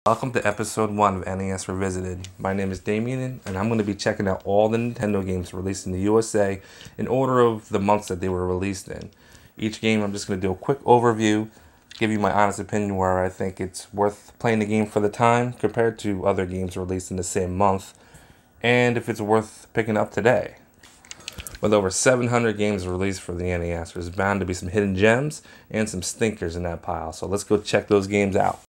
Welcome to episode 1 of NES Revisited. My name is Damien, and I'm going to be checking out all the Nintendo games released in the USA in order of the months that they were released in. Each game I'm just going to do a quick overview, give you my honest opinion where I think it's worth playing the game for the time compared to other games released in the same month, and if it's worth picking up today. With over 700 games released for the NES, there's bound to be some hidden gems and some stinkers in that pile, so let's go check those games out.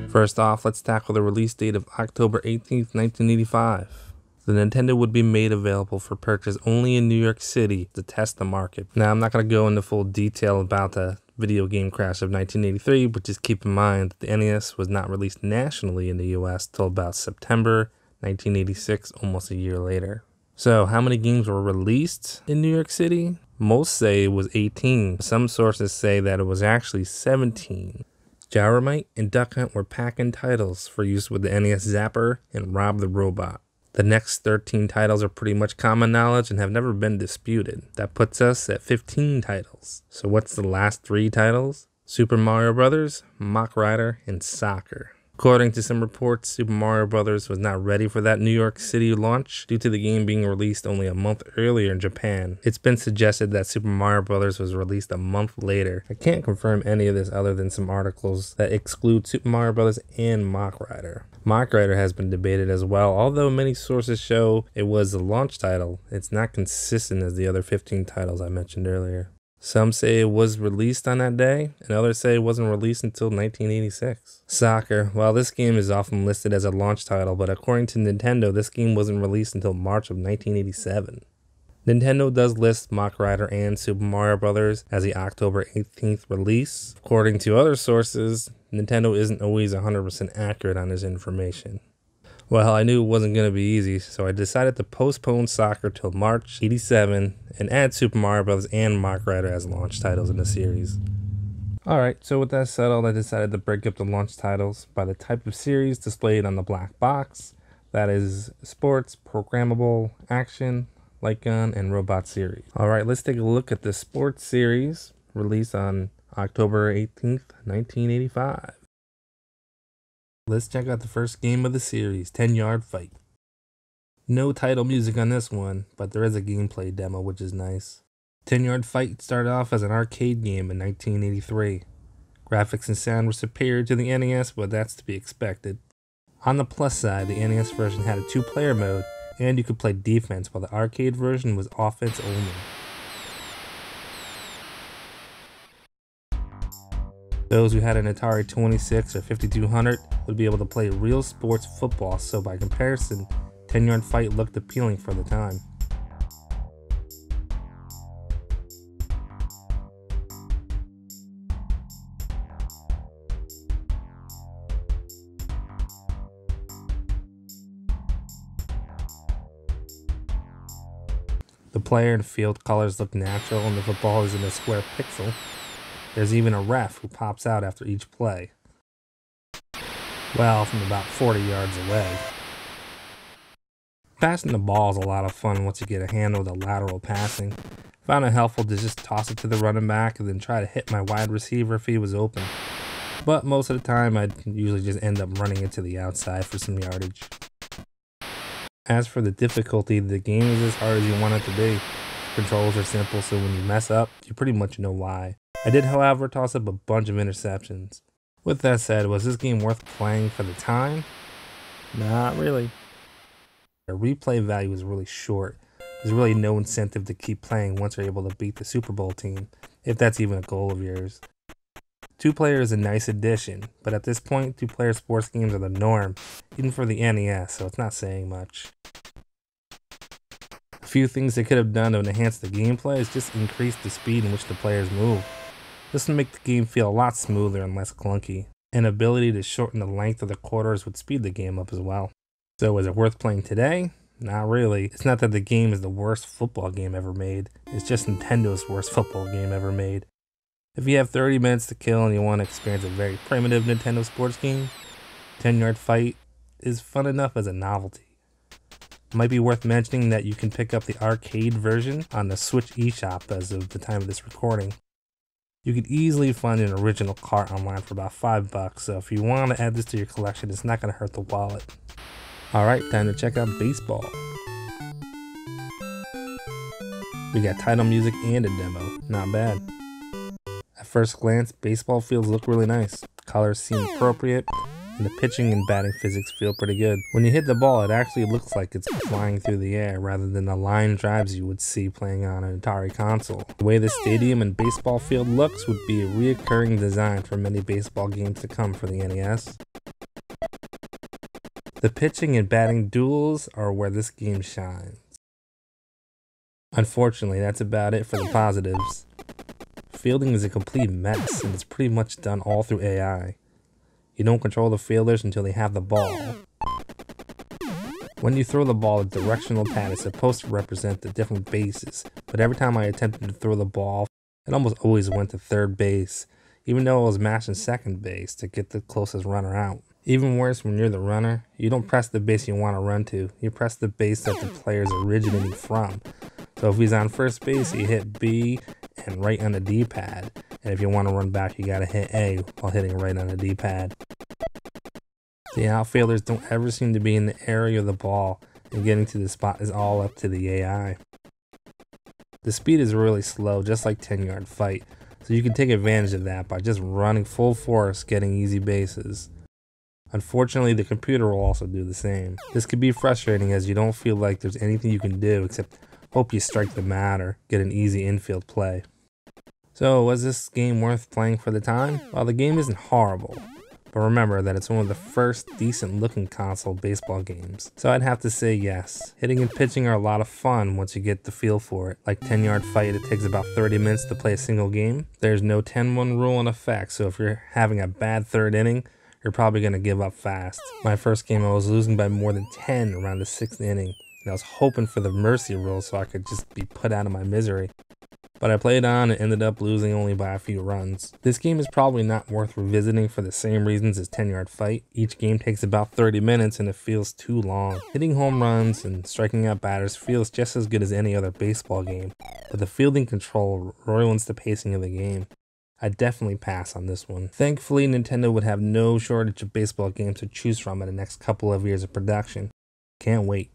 First off, let's tackle the release date of October 18th, 1985. The Nintendo would be made available for purchase only in New York City to test the market. Now, I'm not going to go into full detail about the video game crash of 1983, but just keep in mind that the NES was not released nationally in the US till about September 1986, almost a year later. So, how many games were released in New York City? Most say it was 18. Some sources say that it was actually 17. Gyromite and Duck Hunt were pack-in titles for use with the NES Zapper and Rob the Robot. The next 13 titles are pretty much common knowledge and have never been disputed. That puts us at 15 titles. So what's the last 3 titles? Super Mario Bros., Mach Rider, and Soccer. According to some reports, Super Mario Bros. Was not ready for that New York City launch due to the game being released only a month earlier in Japan. It's been suggested that Super Mario Bros. Was released a month later. I can't confirm any of this other than some articles that exclude Super Mario Bros. And Mach Rider. Mach Rider has been debated as well, although many sources show it was the launch title. It's not consistent as the other 15 titles I mentioned earlier. Some say it was released on that day, and others say it wasn't released until 1986. Soccer. Well, this game is often listed as a launch title, but according to Nintendo, this game wasn't released until March of 1987. Nintendo does list Mach Rider and Super Mario Bros. As the October 18th release. According to other sources, Nintendo isn't always 100% accurate on this information. Well, I knew it wasn't going to be easy, so I decided to postpone Soccer till March 87 and add Super Mario Bros. And Mach Rider as launch titles in the series. Alright, so with that settled, I decided to break up the launch titles by the type of series displayed on the black box. That is sports, programmable, action, light gun, and robot series. Alright, let's take a look at the sports series released on October 18th, 1985. Let's check out the first game of the series, 10-Yard Fight. No title music on this one, but there is a gameplay demo, which is nice. 10-Yard Fight started off as an arcade game in 1983. Graphics and sound were superior to the NES, but that's to be expected. On the plus side, the NES version had a 2-player mode, and you could play defense, while the arcade version was offense only. Those who had an Atari 26 or 5200 would be able to play real sports football, so by comparison, 10-Yard Fight looked appealing for the time. The player and field colors look natural and the football is in a square pixel. There's even a ref who pops out after each play. Well, from about 40 yards away. Passing the ball is a lot of fun once you get a handle with the lateral passing. Found it helpful to just toss it to the running back and then try to hit my wide receiver if he was open. But most of the time I'd usually just end up running it to the outside for some yardage. As for the difficulty, the game is as hard as you want it to be. Controls are simple, so when you mess up, you pretty much know why. I did, however, toss up a bunch of interceptions. With that said, was this game worth playing for the time? Not really. The replay value is really short. There's really no incentive to keep playing once you're able to beat the Super Bowl team, if that's even a goal of yours. 2-player is a nice addition, but at this point, 2-player sports games are the norm, even for the NES, so it's not saying much. A few things they could have done to enhance the gameplay is just increase the speed in which the players move. This would make the game feel a lot smoother and less clunky. An ability to shorten the length of the quarters would speed the game up as well. So is it worth playing today? Not really. It's not that the game is the worst football game ever made. It's just Nintendo's worst football game ever made. If you have 30 minutes to kill and you want to experience a very primitive Nintendo sports game, 10-Yard Fight is fun enough as a novelty. It might be worth mentioning that you can pick up the arcade version on the Switch eShop as of the time of this recording. You could easily find an original cart online for about $5, so if you want to add this to your collection, it's not going to hurt the wallet. Alright, time to check out baseball. We got title music and a demo, not bad. At first glance, baseball fields look really nice. Colors seem appropriate, and the pitching and batting physics feel pretty good. When you hit the ball, it actually looks like it's flying through the air rather than the line drives you would see playing on an Atari console. The way the stadium and baseball field looks would be a reoccurring design for many baseball games to come for the NES. The pitching and batting duels are where this game shines. Unfortunately, that's about it for the positives. Fielding is a complete mess, and it's pretty much done all through AI. You don't control the fielders until they have the ball. When you throw the ball, the directional pad is supposed to represent the different bases, but every time I attempted to throw the ball, it almost always went to third base, even though I was matching second base to get the closest runner out. Even worse, when you're the runner, you don't press the base you want to run to, you press the base that the player is originating from. So if he's on first base, you hit B and right on the D-pad. And if you want to run back, you gotta hit A while hitting right on the D-pad. The outfielders don't ever seem to be in the area of the ball, and getting to the spot is all up to the AI. The speed is really slow, just like 10-yard fight, so you can take advantage of that by just running full force, getting easy bases. Unfortunately, the computer will also do the same. This could be frustrating as you don't feel like there's anything you can do except hope you strike the mat or get an easy infield play. So, was this game worth playing for the time? Well, the game isn't horrible, but remember that it's one of the first decent looking console baseball games. So I'd have to say yes. Hitting and pitching are a lot of fun once you get the feel for it. Like 10-yard fight, it takes about 30 minutes to play a single game. There's no 10-1 rule in effect, so if you're having a bad third inning, you're probably going to give up fast. My first game, I was losing by more than 10 around the 6th inning, and I was hoping for the mercy rule so I could just be put out of my misery. But I played on and ended up losing only by a few runs. This game is probably not worth revisiting for the same reasons as 10-yard fight. Each game takes about 30 minutes and it feels too long. Hitting home runs and striking out batters feels just as good as any other baseball game, but the fielding control ruins the pacing of the game. I'd definitely pass on this one. Thankfully, Nintendo would have no shortage of baseball games to choose from in the next couple of years of production. Can't wait.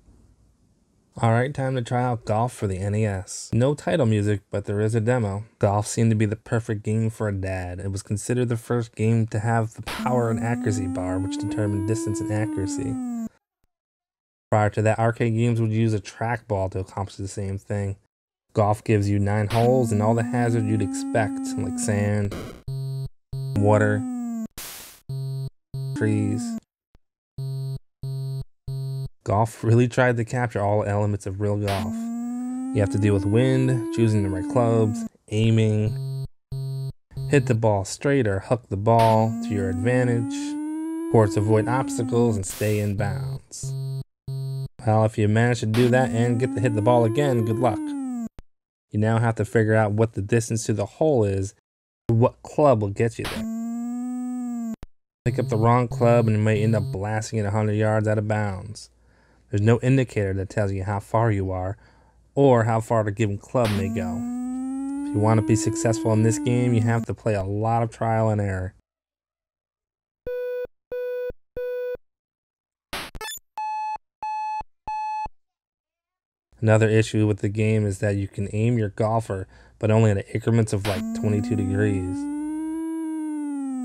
Alright, time to try out Golf for the NES. No title music, but there is a demo. Golf seemed to be the perfect game for a dad. It was considered the first game to have the power and accuracy bar, which determined distance and accuracy. Prior to that, arcade games would use a trackball to accomplish the same thing. Golf gives you 9 holes and all the hazards you'd expect, like sand, water, trees. Golf really tried to capture all elements of real golf. You have to deal with wind, choosing the right clubs, aiming, hit the ball straight or huck the ball to your advantage, course avoid obstacles and stay in bounds. Well, if you manage to do that and get to hit the ball again, good luck. You now have to figure out what the distance to the hole is, what club will get you there. Pick up the wrong club and you may end up blasting it 100 yards out of bounds. There's no indicator that tells you how far you are, or how far the given club may go. If you want to be successful in this game, you have to play a lot of trial and error. Another issue with the game is that you can aim your golfer, but only at increments of like 22 degrees.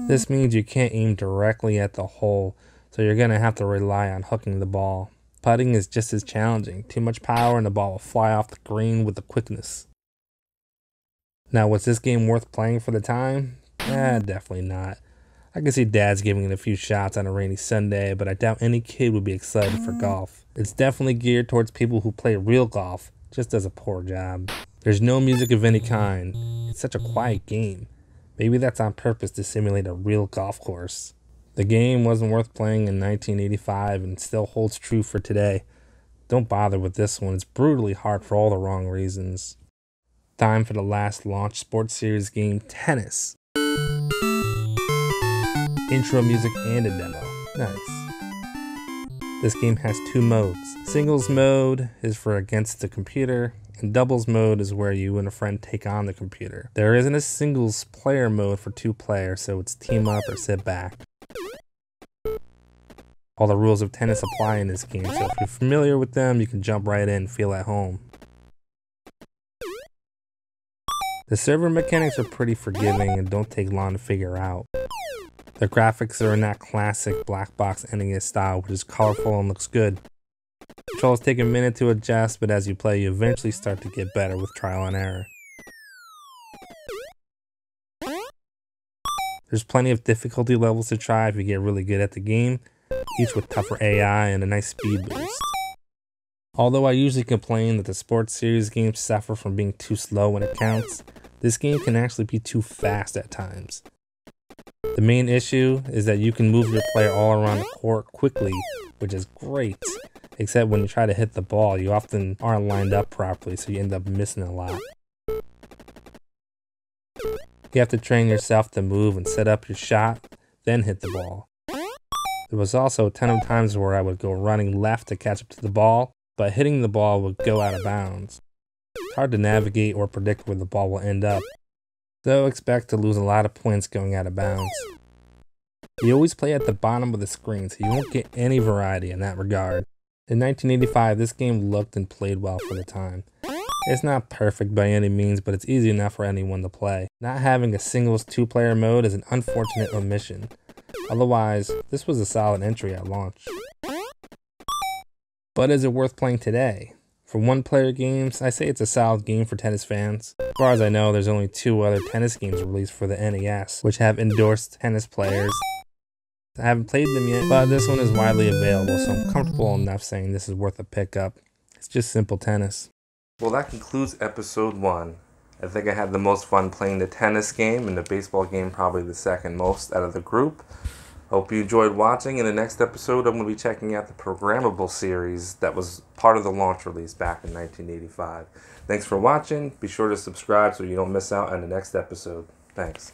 This means you can't aim directly at the hole, so you're going to have to rely on hooking the ball. Putting is just as challenging. Too much power and the ball will fly off the green with the quickness. Now, was this game worth playing for the time? Definitely not. I can see dads giving it a few shots on a rainy Sunday, but I doubt any kid would be excited for golf. It's definitely geared towards people who play real golf, just does a poor job. There's no music of any kind. It's such a quiet game. Maybe that's on purpose to simulate a real golf course. The game wasn't worth playing in 1985 and still holds true for today. Don't bother with this one, it's brutally hard for all the wrong reasons. Time for the last launch sports series game, Tennis. Intro music and a demo. Nice. This game has two modes. Singles mode is for against the computer, and doubles mode is where you and a friend take on the computer. There isn't a singles player mode for 2 players, so it's team up or sit back. All the rules of tennis apply in this game, so if you're familiar with them, you can jump right in and feel at home. The server mechanics are pretty forgiving and don't take long to figure out. The graphics are in that classic black box NES style, which is colorful and looks good. Controls take a minute to adjust, but as you play, you eventually start to get better with trial and error. There's plenty of difficulty levels to try if you get really good at the game, each with tougher AI and a nice speed boost. Although I usually complain that the sports series games suffer from being too slow when it counts, this game can actually be too fast at times. The main issue is that you can move your player all around the court quickly, which is great, except when you try to hit the ball, you often aren't lined up properly, so you end up missing a lot. You have to train yourself to move and set up your shot, then hit the ball. There was also a ton of times where I would go running left to catch up to the ball, but hitting the ball would go out of bounds. It's hard to navigate or predict where the ball will end up, so expect to lose a lot of points going out of bounds. You always play at the bottom of the screen, so you won't get any variety in that regard. In 1985, this game looked and played well for the time. It's not perfect by any means, but it's easy enough for anyone to play. Not having a singles 2-player mode is an unfortunate omission. Otherwise, this was a solid entry at launch. But is it worth playing today? For 1-player games, I say it's a solid game for tennis fans. As far as I know, there's only 2 other tennis games released for the NES, which have endorsed tennis players. I haven't played them yet, but this one is widely available, so I'm comfortable enough saying this is worth a pickup. It's just simple tennis. Well, that concludes episode 1. I think I had the most fun playing the tennis game, and the baseball game probably the second most out of the group. Hope you enjoyed watching. In the next episode, I'm going to be checking out the programmable series that was part of the launch release back in 1985. Thanks for watching. Be sure to subscribe so you don't miss out on the next episode. Thanks.